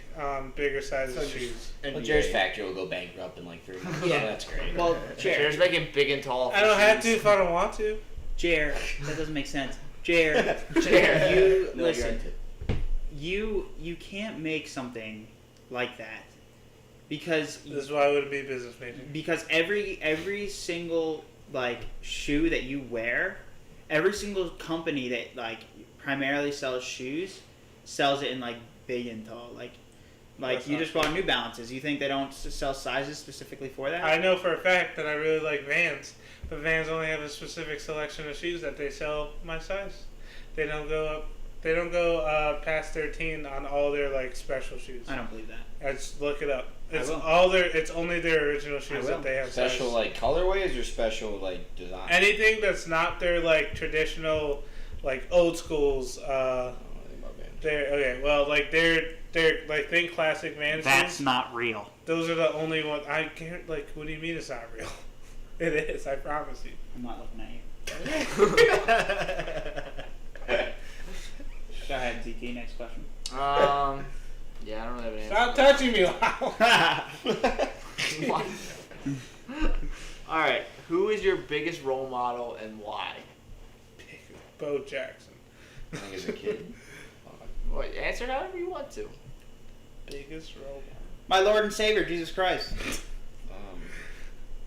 bigger sizes So shoes. Well, Jared's factory will go bankrupt in like 3 months. Yeah. So that's great. Well, Jer, Jared's making big and tall. I don't have to if I don't want to. Jer, that doesn't make sense. Jer, Jer. you No, listen. you're You can't make something like that because This is why I wouldn't be a business major. every single like shoe that you wear, every single company that like primarily sells shoes sells it in like big and tall. Like That's you not just bought New Balances. You think they don't sell sizes specifically for that? I know for a fact that I really like Vans, but Vans only have a specific selection of shoes that they sell my size. They don't go up. They don't go past 13 on all their like special shoes. I don't believe that. Just look it up. I It's will. all their. It's only their original shoes will. that they have. special size. like colorways or special like design. Anything that's not their like traditional, like old schools. I don't know anything about Vans. They're okay. Well, like they're like think classic Vans That's shoes. not real. Those are the only ones. I can't like. What do you mean it's not real? It is. I promise you. I'm not looking at you. Go ahead, ZT. Next question. Yeah, I don't really have an answer. Stop touching me, Lyle. All right. Who is your biggest role model and why? Bo Jackson. I think as a kid. Well, answer however you want to. Biggest role model. My Lord and Savior, Jesus Christ.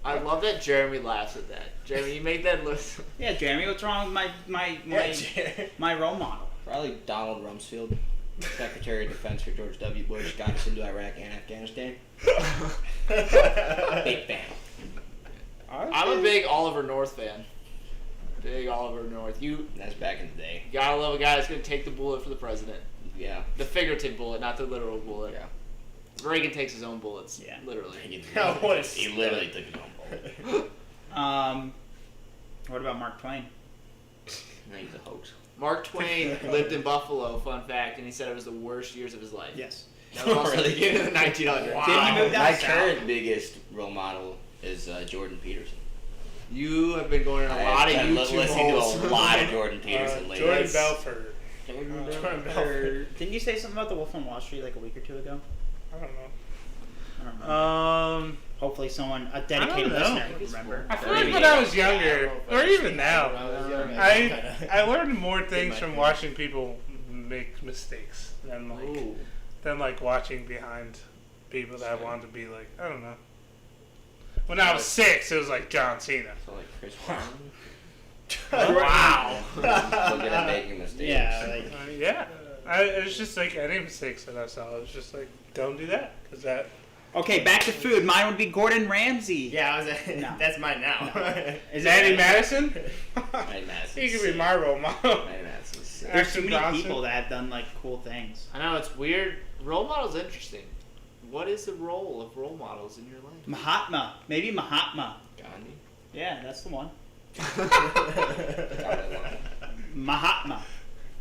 I love that Jeremy laughs at that. Jeremy, you make that list. Yeah, Jeremy, what's wrong with my role model? Probably Donald Rumsfeld, Secretary of Defense for George W. Bush, got us into Iraq and Afghanistan. Big fan. I'm a big Oliver North fan. Big Oliver North. You That's back in the day. gotta love a guy that's gonna take the bullet for the president. Yeah. The figurative bullet, not the literal bullet. Yeah. Reagan takes his own bullets. Yeah. Literally. What a He literally took his own bullet. What about Mark Twain? I think he's a hoax. Mark Twain lived in Buffalo, fun fact, and he said it was the worst years of his life. Yes. That was also the Really? beginning of the 1900s. Wow. Didn't he move down My south? current biggest role model is Jordan Peterson. You have been going in a lot of I've been YouTube listening holes. to a lot of Jordan Peterson lately. Jordan Belfort. Didn't you say something about the Wolf on Wall Street like a week or two ago? I don't know. I don't know. Um, Hopefully someone, a dedicated I don't know. listener would remember. I feel like when I was younger, or even now, I I learned more things from watching people make mistakes than like watching behind people that I wanted to be like. I don't know. When I was 6, it was like John Cena. So like Chris Brown. Wow. Looking at making mistakes. Yeah, like, Yeah. It was just like any mistakes that I saw. It was just like, don't do that. Because that. okay, back to food. Mine would be Gordon Ramsay. Yeah, I was. No. That's mine now. Is Danny it? Madison? Right, Madison. He could be my role model. Right, Madison. Sick. There's too Action many Bronson. people that have done like cool things. I know it's weird. Role models interesting. What is the role of role models in your life? Mahatma. Maybe Mahatma. Gandhi. Yeah, that's the one. Gandhi. Mahatma.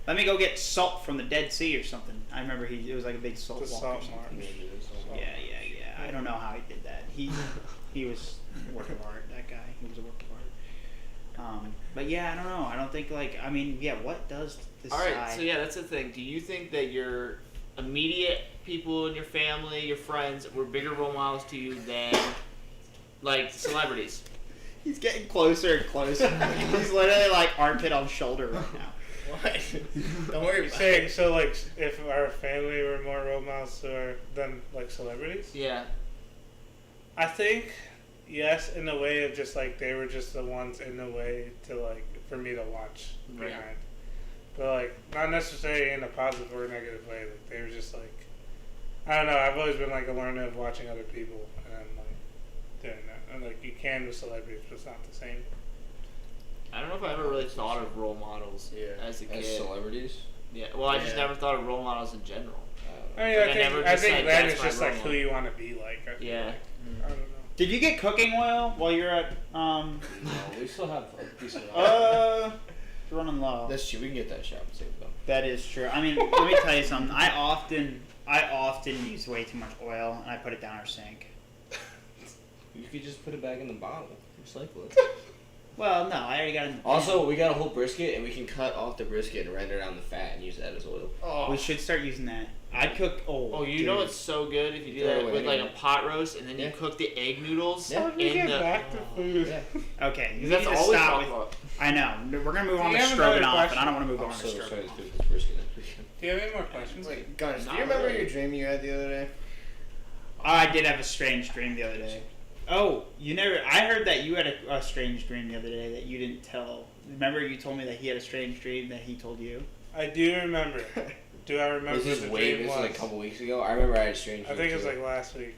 Let me go get salt from the Dead Sea or something. I remember it was like a big salt The walk salt or something. march. Yeah. I don't know how he did that. He was a work of art. That guy. He was a work of art. But yeah, I don't know. I don't think what does decide? All right, so yeah, that's the thing. Do you think that your immediate people in your family, your friends, were bigger role models to you than like celebrities? He's getting closer and closer. He's literally like armpit on shoulder right now. What? Don't worry You're about saying, it. so like, if our family were more role models than like celebrities? Yeah. I think, yes, in a way of just like, they were just the ones in the way to like, for me to watch Right. behind. But like, not necessarily in a positive or negative way. Like, they were just like, I don't know, I've always been like a learner of watching other people and like doing that. And like, you can with celebrities, but it's not the same. I don't know if I ever really thought of role models as a kid. As celebrities. Yeah. Well, I just Yeah. never thought of role models in general. I mean, Like, I I never think just said, then "That's it's my just role like who model." you want to be like. I feel Yeah. like. I don't know. Did you get cooking oil while you're at No, we still have a decent it's running low. That's cheap. We can get that shop and save them. That is true. I mean, let me tell you something. I often use way too much oil and I put it down our sink. You could just put it back in the bottle. Recycle it. Well, no, I already got it in the pan. Also, we got a whole brisket, and we can cut off the brisket and render down the fat and use that as oil. Oh. We should start using that. I'd cook. Oh, you know it's so good if you do Throw that away with like a anyway. pot roast and then you Yeah. cook the egg noodles Yeah. How did we in get the. back to food? Yeah. Okay, you That's need to all we stop talk with. about. I know. We're gonna move on Do to you have another stroganoff, and question? I don't want to move on I'm to so stroganoff. excited to do this brisket next weekend. Do you have any more questions? Wait, Guntz, do Not you remember really. your dream you had the other day? Oh, I did have a strange dream the other day. Oh, you never. I heard that you had a strange dream the other day that you didn't tell. Remember, you told me that he had a strange dream that he told you. I do remember. Do I remember Was this what the way? dream This was? was like a couple weeks ago. I remember I had a strange. I think it was dream, like last week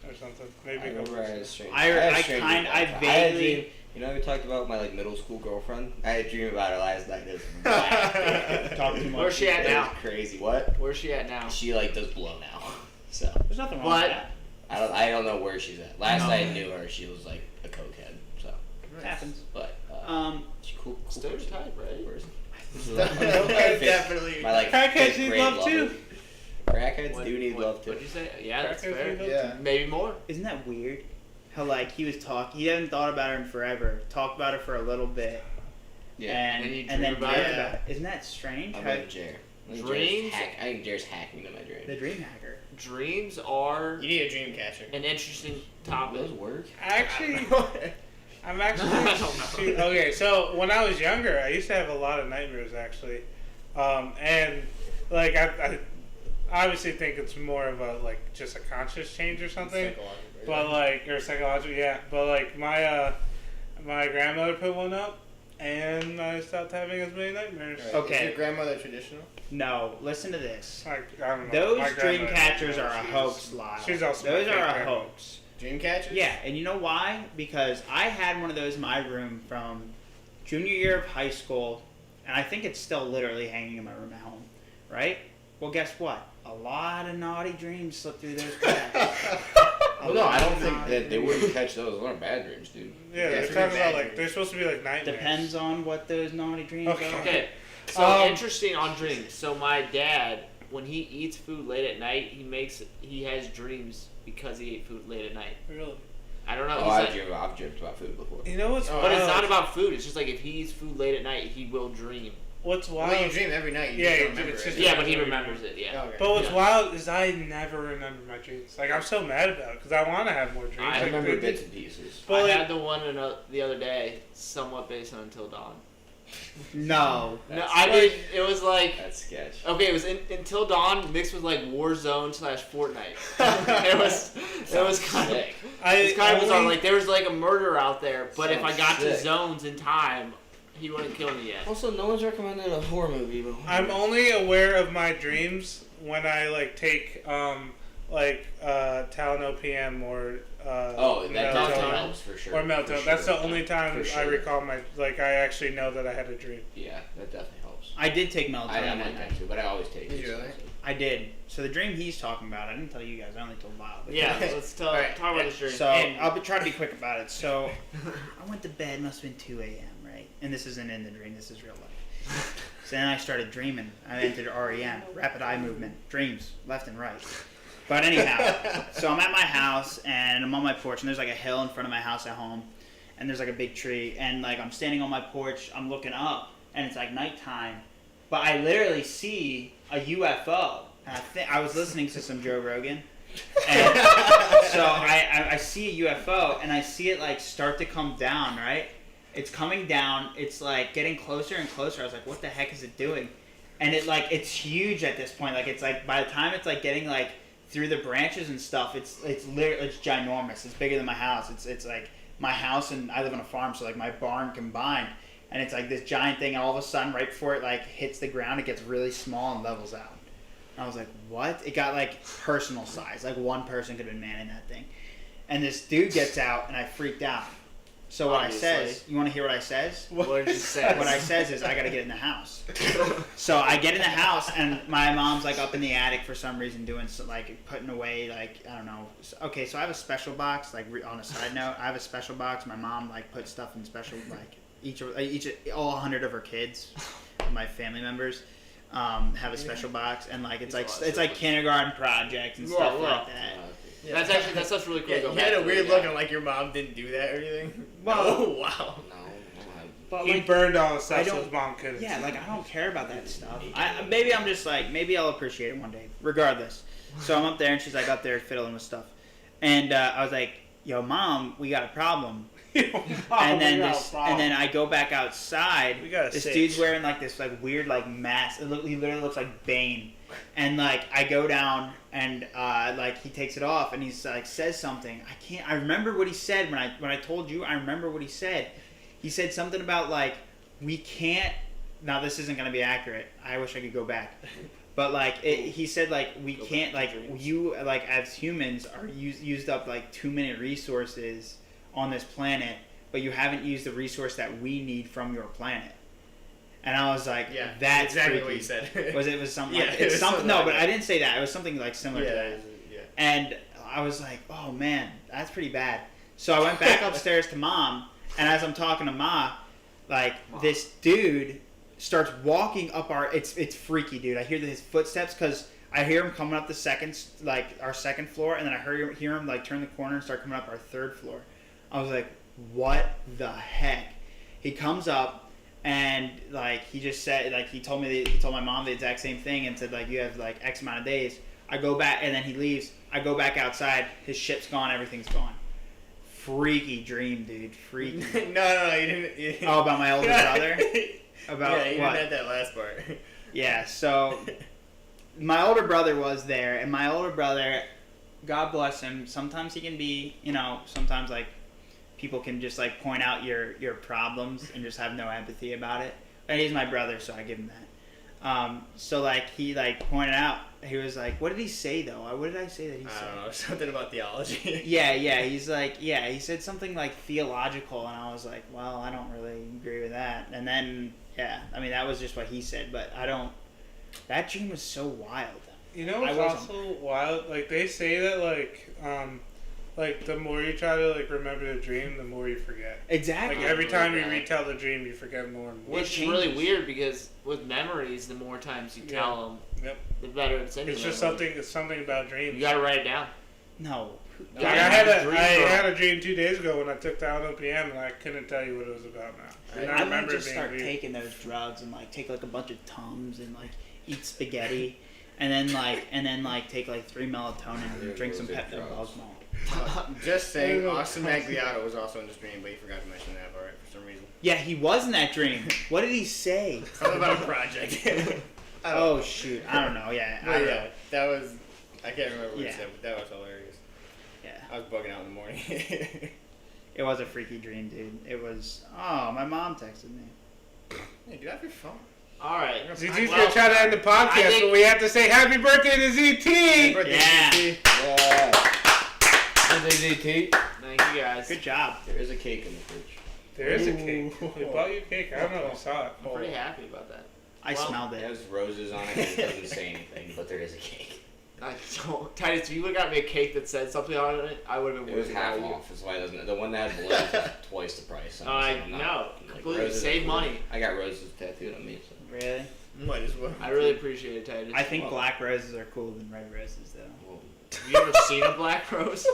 or something. Maybe too. I a couple remember I had a weeks. strange. I had a strange kind- dream I one time. had a vaguely- dream- You know, we talked about my like middle school girlfriend. I had a dream about her last night. It was wild. Talk too much. Where's she at It now? was crazy. What? Where's she at now? She like does blow now. So There's nothing wrong But- with that. I don't know where she's at. Last No. I knew her, she was like a cokehead. So, It happens. but She's cool Stereotype, right? person. Definitely. My like Crackheads fifth need grade love lover. too. Crackheads do need love too. What'd you say? Yeah, that's Crackheads fair. need love Yeah. too. Maybe more. Isn't that weird? How like he was talking, he hadn't thought about her in forever. Talked about her for a little bit, Yeah. and And you and then dream about dreamt it? about it. Isn't that strange? I'm How- like Jer. I think Dreams? I think Jer's hacking into my dream. the dream hacker. Dreams are You need a dream catcher. an interesting Do topic. those work? Actually, I'm actually. I don't know. Okay, so when I was younger, I used to have a lot of nightmares actually, and like I obviously think it's more of a like just a conscious change or something, but like or psychological, yeah. But like my grandmother put one up, and I stopped having as many nightmares. Right. Okay. Is your grandmother traditional? No, listen to this. Like, I don't know. Those My dream grandmother, catchers you know, are a she's- hoax, Lyle. She's also Those my are a favorite. hoax. Dream catchers? Yeah, and you know why? Because I had one of those in my room from junior year of high school, and I think it's still literally hanging in my room at home, right? Well, guess what? A lot of naughty dreams slip through those cracks. Well, no, I don't think that they wouldn't catch those. Those aren't bad dreams, dude. Yeah, Yeah, they're it's talking really about bad like dreams. they're supposed to be like nightmares. Depends on what those naughty dreams Okay. are. Okay, so Um, interesting on dreams. So my dad, when he eats food late at night, he has dreams because he ate food late at night. Really? I don't know. Oh, he's I've like- dreamed about food before. You know what's Oh, but it's wild? not about food. It's just like if he eats food late at night, he will dream what's wild? Well, you dream every night. You Yeah, just don't it's remember just- it. Yeah, but he remembers it. Yeah. Okay. But what's Yeah. wild is I never remember my dreams. Like, I'm so mad about it because I want to have more dreams. I I Like, remember they- bits and pieces. But I like, had the one the other day, somewhat based on Until Dawn. No. No, That's- I did. It was like That's sketch. okay, it was Until Dawn mixed with like Warzone / Fortnite. it was kind of Sick. it's kind of bizarre. only- Like there was like a murder out there, but if I Sounds got to sick. zones in time, he wouldn't kill me yet. Also, no one's recommended a horror movie, but I'm only aware of my dreams when I like take Tylenol PM or oh, that Melatonin. definitely helps for sure. or melatonin. For sure. That's the only time For I sure. recall my like I actually know that I had a dream. Yeah, that definitely helps. I did take melatonin I'm that like night. that too, but I always take Did it. you really? I did. So the dream he's talking about, I didn't tell you guys. I only told Lyle. But Yeah, let's Alright, talk about this dream. So I'll try to be quick about it. So I went to bed. Must have been 2 a.m. Right, and this isn't in the dream. This is real life. So then I started dreaming. I entered REM, rapid eye movement, dreams left and right. But anyhow, so I'm at my house and I'm on my porch and there's like a hill in front of my house at home, and there's like a big tree and like I'm standing on my porch. I'm looking up and it's like nighttime, but I literally see a UFO. And I was listening to some Joe Rogan. And so I see a UFO and I see it like start to come down, right? It's coming down. It's like getting closer and closer. I was like, what the heck is it doing? And it's huge at this point. Like it's like by the time it's like getting like through the branches and stuff, it's ginormous. It's bigger than my house. It's like my house and I live on a farm, so like my barn combined. And it's like this giant thing. And all of a sudden, right before it like hits the ground, it gets really small and levels out. And I was like, what? It got like personal size. Like one person could have been manning that thing. And this dude gets out and I freaked out. So what Obviously. I says, you want to hear what I says? What did you say? What I says is I gotta get in the house. So I get in the house and my mom's like up in the attic for some reason doing like putting away like I don't know. Okay, so I have a special box. Like on a side note, I have a special box. My mom like puts stuff in special like all 100 of her kids, my family members. Have a special box and like it's like kindergarten projects and stuff like that. That's stuff's really cool. Yeah, to go you back had a to, weird yeah. look and like your mom didn't do that or anything. Well- Oh wow. No, But He like, burned all his stuff I so don't- his mom couldn't. yeah, like I don't care about that stuff. Maybe I'm just like maybe I'll appreciate it one day. Regardless, so I'm up there and she's like up there fiddling with stuff, and I was like, "Yo, mom, we got a problem." And then I go back outside. We got a this sitch. dude's wearing like this like weird like mask. He literally looks like Bane. And like I go down and like he takes it off and he's like says something. I remember what he said when I told you. I remember what he said. He said something about like we can't. Now this isn't gonna be accurate. I wish I could go back. But like he said like we can't like you like as humans are used up like too many resources on this planet, but you haven't used the resource that we need from your planet. And I was like, Yeah, that's exactly freaky. what you said. Was something Yeah, like it it's was something something no, like but that. I didn't say that. It was something like similar to Yeah, that. yeah. And I was like, oh man, that's pretty bad. So I went back upstairs to mom, and as I'm talking to Ma, like this dude starts walking up it's freaky, dude. I hear his footsteps because I hear him coming up our second floor, and then I hear him like turn the corner and start coming up our third floor. I was like, what the heck? He comes up and like he just said like he told my mom the exact same thing and said like you have like X amount of days. I go back and then he leaves. I go back outside. His ship's gone. Everything's gone. Freaky dream, dude. Freaky. No, you didn't. Oh, about my older brother. About yeah, you what? didn't have that last part. Yeah, so my older brother was there, and my older brother, God bless him, sometimes he can be, sometimes like people can just like point out your problems and just have no empathy about it. And he's my brother, so I give him that. So like he like pointed out, he was like, what did he say though? What did I say that he said? I don't know, something about theology. Yeah, he's like, he said something like theological, and I was like, well, I don't really agree with that. And then, I mean, that was just what he said, but that dream was so wild. You know what's also wild? Like they say that like the more you try to like remember the dream, the more you forget. Exactly. Like every time you retell the dream, you forget more and more. Which is really weird because with memories, the more times you tell them, Yep. the better it's in your It's just memory. something. It's something about dreams. You gotta write it down. No. Like, I had a dream 2 days ago when I took the LPM, and I couldn't tell you what it was about now. And I I might remember just it being start weird. taking those drugs and like take like a bunch of Tums and like eat spaghetti, and then take like 3 melatonin and drink some Pepto Bismol. Just saying, Austin Magliato was also in this dream, but he forgot to mention that part for some reason. Yeah, he was in that dream. What did he say? Something about a project. Oh shoot, I don't know. Yeah, I don't know. That was. I can't remember what he Yeah. said, but that was hilarious. Yeah, I was bugging out in the morning. it was a freaky dream, dude. It was. Oh, my mom texted me. Hey, get off your phone. All right. ZT's gonna try to end the podcast, think- but we have to say happy birthday to ZT. Birthday, Yeah. ZT. Yeah. Birthday, ZT. Thank you guys. Good job. There is a cake in the fridge. There is a cake. We bought you a cake. I don't know if I saw it. I'm pretty happy about that. I Well, smelled It it. has roses on it. It doesn't say anything, but there is a cake. I don't, Titus, if you would have got me a cake that said something on it, I would have been It was worried half about you. off. That's why it doesn't. The one that had balloons was twice the price. And I was like, know. like, Completely roses save are cool. money. I got roses tattooed on me. So. Really? Might as well. I really appreciate it, Titus. I think black roses are cooler than red roses, though. Well, Have you ever seen a black rose?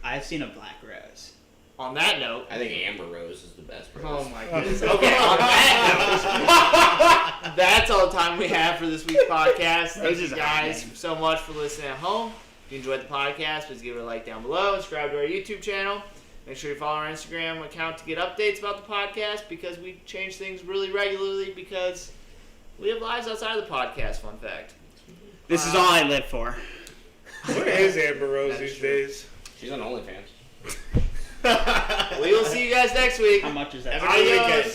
I've seen a black rose. On that note. I think amber rose is the best rose. Oh my goodness. Okay, on that note, that's all the time we have for this week's podcast. Thank Roses you are hot, guys man. so much for listening at home. If you enjoyed the podcast, please give it a like down below. Subscribe to our YouTube channel. Make sure you follow our Instagram account to get updates about the podcast because we change things really regularly because we have lives outside of the podcast, fun fact. This is all I live for. Where is Amber Rose That's these true. days? She's on OnlyFans. We will see you guys next week. How much is that? Have a good weekend. Adios.